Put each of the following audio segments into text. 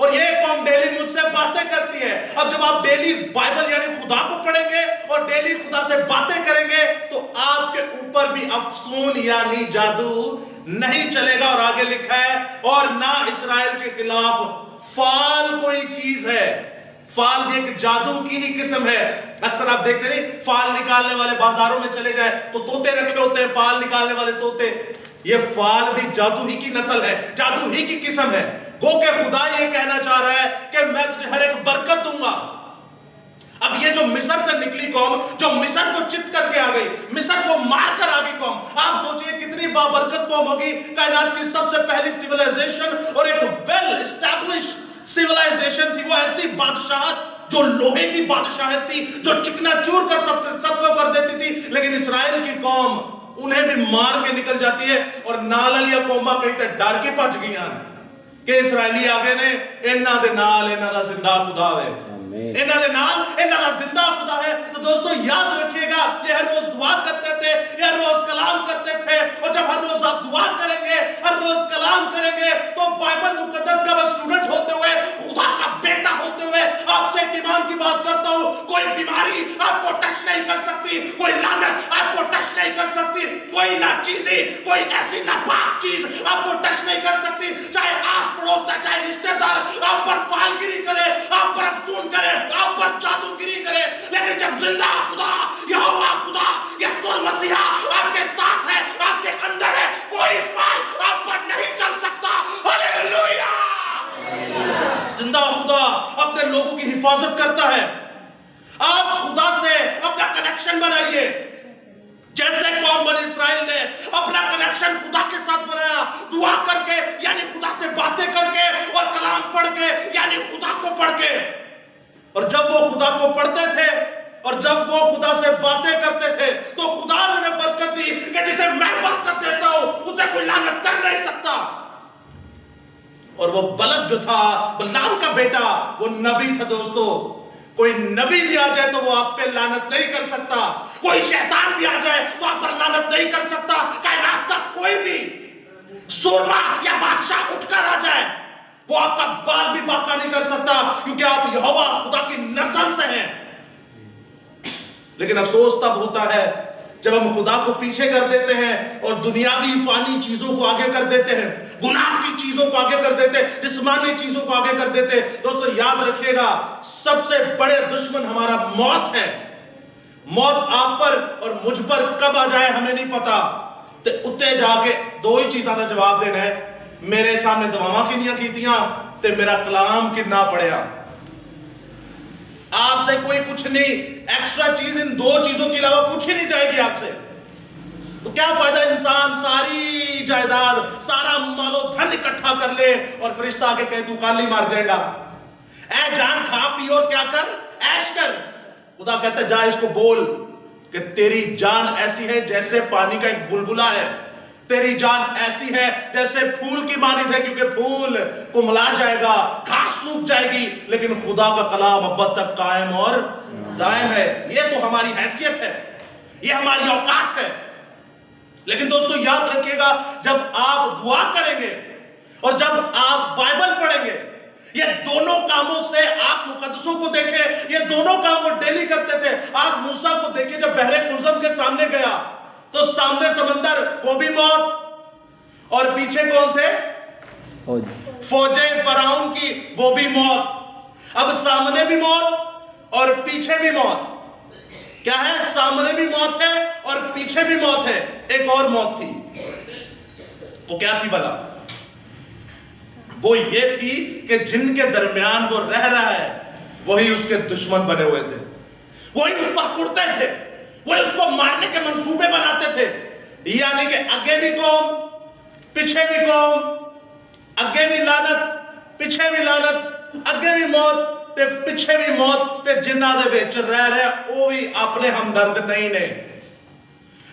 اور یہ قوم ڈیلی مجھ سے باتیں کرتی ہے. اب جب آپ ڈیلی بائبل یعنی خدا کو پڑھیں گے اور ڈیلی خدا سے باتیں کریں گے تو آپ کے اوپر بھی افسون یعنی جادو نہیں چلے گا. اور آگے لکھا ہے اور نہ اسرائیل کے خلاف فال کوئی چیز ہے. فال بھی ایک جادو کی ہی قسم ہے. اکثر آپ دیکھتے نہیں فال نکالنے والے بازاروں میں چلے جائے تو طوطے رکھے ہوتے ہیں, فال نکالنے والے طوطے. یہ فال بھی جادو ہی کی نسل ہے, جادو ہی کی قسم ہے. گو کہ خدا یہ کہنا چاہ رہا ہے کہ میں تجھے ہر ایک برکت دوں گا. اب یہ جو مصر سے نکلی قوم, جو مصر کو چت کر کے آ گئی, مصر کو مار کر آ گئی قوم, آپ سوچئے کتنی بابرکت قوم ہوگی. کائنات کی سب سے پہلی سیولائزیشن اور ایک ویل اسٹیبلش سیولائزیشن تھی. وہ ایسی بادشاہت جو لوہے کی بادشاہت تھی, جو چکنا چور کر سب کو کر دیتی تھی. لیکن اسرائیل کی قوم انہیں بھی مار کے نکل جاتی ہے. اور نالل یا قومہ کہتے ڈر کے پچ گئی کہ اسرائیلی آگے نے انہاں دے نال انہاں دا زندہ خدا ہے, انہاں دے نال انہاں دا زندہ خدا ہے. تو دوستو یاد رکھیے گا, یہ ہر روز دعا کرتے تھے, یہ ہر روز کلام کرتے تھے. اور جب ہر روز آپ دعا کریں گے, ہر روز کلام کریں گے, تو بائبل مقدس کا بس اسٹوڈنٹ ہوتے ہوئے, خدا کا بیٹا ہوتے ہوئے آپ سے ایمان کی بات کرتا ہوں, کوئی بیماری آپ کو ٹچ نہیں کر سکتی, کوئی لعنت آپ کو ٹچ نہیں کر سکتی, کوئی ناچیزی, کوئی ایسی ناپاک چیز آپ کو ٹچ نہیں کر سکتی. چاہے آس پڑوس سے, چاہے رشتہ دار آپ پر فالگیری کرے, آپ پر افسون کرے, آپ پر جادوگری کرے, لیکن جب زندہ خدا, یہوہ خدا, یسوع المسیح آپ کے ساتھ ہے, آپ کے اندر ہے, کوئی فال آپ پر نہیں چل سکتا. ہاللویا. زندہ خدا اپنے لوگوں کی حفاظت کرتا ہے. آپ خدا سے اپنا کنیکشن بنائیے, جیسے قوم بنی اسرائیل نے اپنا کنیکشن خدا کے ساتھ بنایا, دعا کر کے یعنی خدا سے باتیں کر کے, اور کلام پڑھ کے یعنی خدا کو پڑھ کے. اور جب وہ خدا کو پڑھتے تھے اور جب وہ خدا سے باتیں کرتے تھے تو خدا نے انہیں برکت دی کہ جسے میں برکت دیتا ہوں اسے کوئی لعنت کر نہیں سکتا. اور وہ بلق جو تھا, بلعام کا بیٹا, وہ نبی تھا. دوستو کوئی نبی بھی آ جائے تو وہ آپ پہ لعنت نہیں کر سکتا, کوئی شیطان بھی آ جائے تو آپ پر لعنت نہیں کر سکتا. کائنات کا کوئی بھی سورما یا بادشاہ اٹھ کر آ جائے, وہ آپ کا بال بھی باقا نہیں کر سکتا, کیونکہ آپ یہوہ خدا کی نسل سے ہیں. لیکن افسوس تب ہوتا ہے جب ہم خدا کو پیچھے کر دیتے ہیں اور دنیاوی فانی چیزوں کو آگے کر دیتے ہیں, گناہ کی چیزوں کو آگے کر دیتے, جسمانی چیزوں کو آگے کر دیتے. دوستو یاد رکھیے گا, سب سے بڑے دشمن ہمارا موت ہے. موت آپ پر اور مجھ پر کب آ جائے ہمیں نہیں پتا. تے اتے جا کے دو ہی چیزاں کا جواب دینا ہے, میرے سامنے دعاواں کنیاں کیتیاں تے میرا کلام کنا پڑھیا. آپ سے کوئی کچھ نہیں, ایکسٹرا چیز ان دو چیزوں کے علاوہ پوچھی نہیں جائے گی آپ سے. تو کیا فائدہ انسان ساری جائیداد, سارا مال و دھن اکٹھا کر لے اور فرشتہ آ کے کہے تو کال نہیں مار جائے گا. اے جان کھا پی اور کیا کر, عیش کر. خدا کہتا ہے جا اس کو بول کہ تیری جان ایسی ہے جیسے پانی کا ایک بلبلا ہے, تیری جان ایسی ہے جیسے پھول کی مانند ہے, کیونکہ پھول کملا جائے گا, گھاس سوکھ جائے گی, لیکن خدا کا کلام ابد تک قائم اور دائم ہے. یہ تو ہماری حیثیت ہے, یہ ہماری اوقات ہے. لیکن دوستو یاد رکھیے گا, جب آپ دعا کریں گے اور جب آپ بائبل پڑھیں گے, یہ دونوں کاموں سے آپ مقدسوں کو دیکھیں, یہ دونوں کام وہ ڈیلی کرتے تھے. آپ موسیٰ کو دیکھیں, جب بحر کلزم کے سامنے گیا تو سامنے سمندر, وہ بھی موت, اور پیچھے کون تھے, فوجیں فرعون کی, وہ بھی موت. اب سامنے بھی موت اور پیچھے بھی موت. کیا ہے, سامنے بھی موت ہے اور پیچھے بھی موت ہے. ایک اور موت تھی, وہ کیا تھی بھلا؟ وہ یہ تھی کہ جن کے درمیان وہ رہ رہا ہے وہی اس کے دشمن بنے ہوئے تھے, وہی اس پر کڑتے تھے, وہی اس کو مارنے کے منصوبے بناتے تھے. یعنی کہ اگے بھی قوم, پیچھے بھی قوم, اگے بھی لعنت, پیچھے بھی لعنت, اگے بھی موت تے پیچھے بھی موت, تے جنہاں دے وچ رہ رہے او بھی اپنے ہمدرد نہیں نے.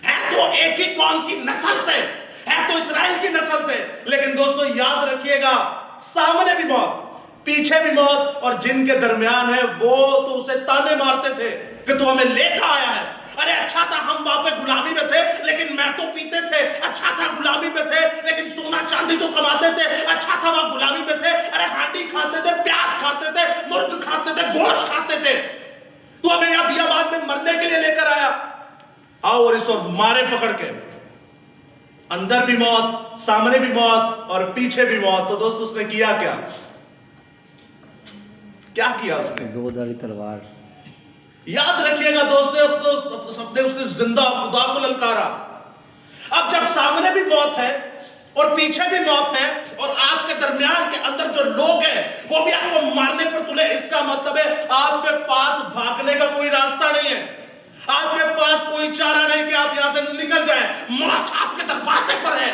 ہے تو ایک ہی قوم کی نسل سے, ہے تو اسرائیل کی نسل سے, لیکن دوستو یاد رکھیے گا, سامنے بھی موت, پیچھے بھی موت, اور جن کے درمیان ہے وہ تو اسے تانے مارتے تھے کہ تو ہمیں لے کے آیا ہے. ارے اچھا تھا ہم وہاں پہ غلامی میں تھے لیکن میں تو پیتے تھے, اچھا تھا غلامی میں تھے لیکن سونا چاندی تو کماتے تھے, اچھا تھا وہاں غلامی میں تھے, ارے ہانڈی کھاتے تھے, تھے, گوشت کھاتے تھے, تو ہمیں یہاں بیابان میں مرنے کے لیے لے کر آیا. آؤ اور اس وقت مارے پکڑ کے, اندر بھی موت, سامنے بھی موت اور پیچھے بھی موت. تو دوست اس نے کیا کیا کیا اس نے؟ دو دھاری تلوار. یاد رکھیے گا دوست نے اس نے زندہ خدا کو للکارا. اب جب سامنے بھی موت ہے اور پیچھے بھی موت ہے اور آپ کے درمیان کے اندر جو لوگ ہیں وہ بھی آپ کو مارنے پر تلے, اس کا مطلب ہے آپ کے پاس بھاگنے کا کوئی راستہ نہیں ہے, آپ کے پاس کوئی چارہ نہیں کہ آپ یہاں سے نکل جائیں. موت آپ کے دروازے پر ہے,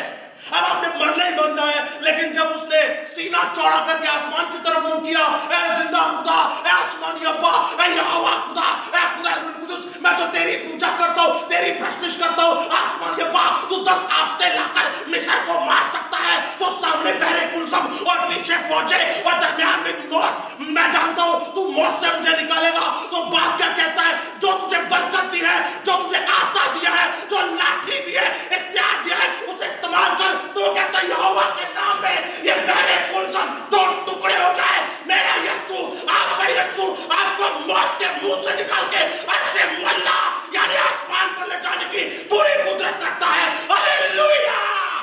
اب آپ نے مرنا ہی مرنا ہے. لیکن جب اس نے سینہ چوڑا کر کے آسمان کی طرف منہ کیا, اے زندہ خدا, اے آسمانی ابا, اے یہوہ خدا, اے خدا روح القدس, میں تو تیری پوجا کرتا ہوں, تیری پرستش کرتا ہوں. آسمانی ابا, تو 10 آفتے لا کر مصر کو مار سکتا ہے, تو سامنے بحر کلثم اور پیچھے فوجیں اور درمیان میں موت, میں جانتا ہوں تو موت سے مجھے نکالے گا. تو باپ کیا کہتا ہے؟ جو تجھے برکت دی ہے, جو تجھے آسا دیا ہے, جو لاٹھی دی ہے, اختیار دیا ہے, اسے استعمال کر. تو کہتا ہے یہوہ کے نام میں یہ بحر کلثم 2 ٹکڑے ہو جائے. میرا یسوع, آپ کا یسوع, آپ کو موت کے منہ سے نکال کے عرش معلا یعنی آسمان پر لے جانے کی پوری قدرت رکھتا ہے. ہاللیلویہ,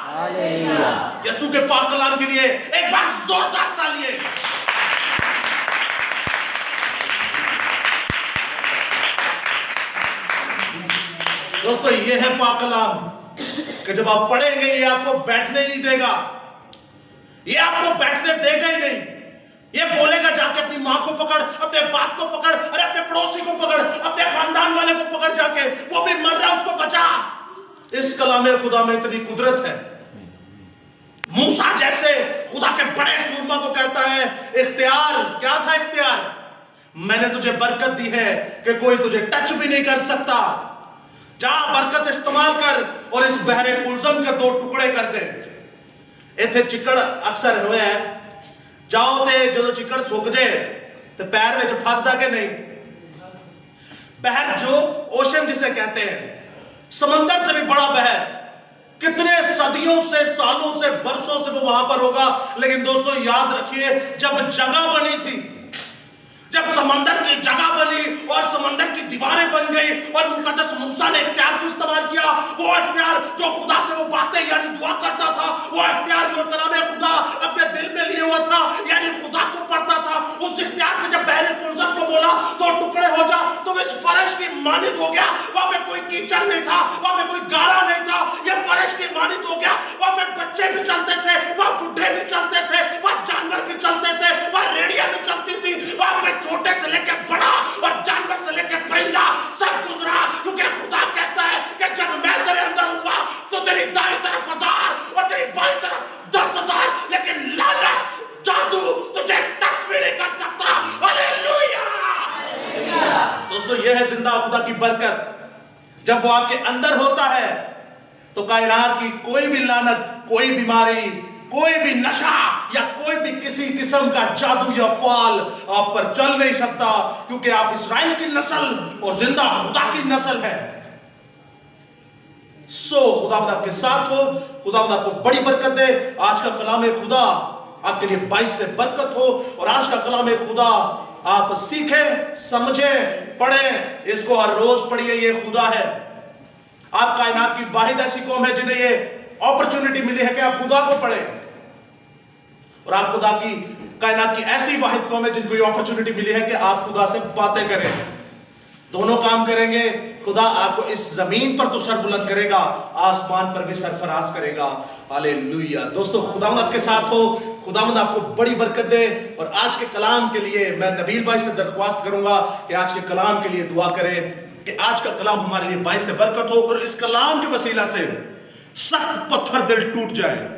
ہاللیلویہ. یسوع کے پاک کلام کے لیے ایک بار زوردار تالیاں. دوستو یہ ہے پاک کلام کہ جب آپ پڑھیں گے یہ آپ کو بیٹھنے ہی نہیں دے گا, یہ آپ کو بیٹھنے دے گا ہی نہیں. یہ بولے گا جا کے اپنی ماں کو پکڑ, اپنے باپ کو پکڑ, ارے اپنے پڑوسی کو پکڑ, اپنے خاندان والے کو پکڑ, جا کے وہ بھی مر رہا, اس کو بچا. اس کلام خدا میں اتنی قدرت ہے. موسیٰ جیسے خدا کے بڑے سورما کو کہتا ہے اختیار, کیا تھا اختیار؟ میں نے تجھے برکت دی ہے کہ کوئی تجھے ٹچ بھی نہیں کر سکتا. جا برکت استعمال کر اور اس بحر کلثم کے 2 ٹکڑے کر دے. ایتھے چکڑ اکثر ہوئے ہیں, جاؤ تے جو چکڑ سوک جائے تو پیر میں پھنس دا کے نہیں. بحر جو اوشن جسے کہتے ہیں, سمندر سے بھی بڑا بحر, کتنے صدیوں سے, سالوں سے, برسوں سے وہ وہاں پر ہوگا. لیکن دوستو یاد رکھیے جب جگہ بنی تھی, جب سمندر کی جگہ بنی اور سمندر کی دیواریں بن گئی اور مقدس موسیٰ نے اختیار کو استعمال کیا, وہ اختیار جو خدا سے وہ باتیں یعنی دعا کرتا تھا, وہ اختیار جو کلام خدا اپنے دل میں لیے ہوا تھا یعنی خدا کو پڑھتا تھا, اس اختیار سے جب بحر کلثم کو بولا 2 ٹکڑے ہو جا, تو اس فرش کی مانند ہو گیا. وہاں پہ کوئی کیچڑ نہیں تھا, وہاں پہ کوئی گارا نہیں تھا, یہ فرش کی مانند ہو گیا. وہاں پہ بچے بھی چلتے تھے, وہاں بڈھے بھی چلتے تھے, وہاں جانور بھی چلتے تھے, وہاں ریڑیاں بھی چلتی تھی, وہاں پہ چھوٹے سے لے کے بڑا اور جانور سے لے کے پرندہ سب گزرا. کیونکہ خدا کہتا ہے کہ جب میں تیرے اندر ہوں تو تیری دائیں طرف 1000 اور تیری بائیں طرف 10,000, لیکن لعنت جادو تجھے ٹچ بھی نہیں کر سکتا. ہاللیلویہ. دوستو یہ ہے زندہ خدا کی برکت. جب وہ آپ کے اندر ہوتا ہے تو کائنات کی کوئی بھی لعنت, کوئی بیماری, کوئی بھی نشہ یا کوئی بھی کسی قسم کا جادو یا فعال آپ پر چل نہیں سکتا, کیونکہ آپ اسرائیل کی نسل اور زندہ خدا کی نسل ہے. خداوند آپ کے ساتھ ہو, خداوند آپ کو بڑی برکت دے. آج کا کلام خدا آپ کے لیے باعث سے برکت ہو, اور آج کا کلام خدا آپ سیکھیں, سمجھیں, پڑھیں, اس کو ہر روز پڑھیے. یہ خدا ہے. آپ کائنات کی واحد ایسی قوم ہے جنہیں یہ اپرچونٹی ملی ہے کہ آپ خدا کو پڑھیں, اور آپ خدا کی کائنات کی ایسی واحد قوم ہے جن کو یہ اپرچونٹی ملی ہے کہ آپ خدا سے باتیں کریں. دونوں کام کریں گے, خدا آپ کو اس زمین پر تو سر بلند کرے گا, آسمان پر بھی سرفراز کرے گا. ہاللیلویہ. دوستو خداوند آپ کے ساتھ ہو, خداوند آپ کو بڑی برکت دے. اور آج کے کلام کے لیے میں نبیل بھائی سے درخواست کروں گا کہ آج کے کلام کے لیے دعا کریں کہ آج کا کلام ہمارے لیے باعث سے برکت ہو, اور اس کلام کے وسیلہ سے سخت پتھر دل ٹوٹ جائے.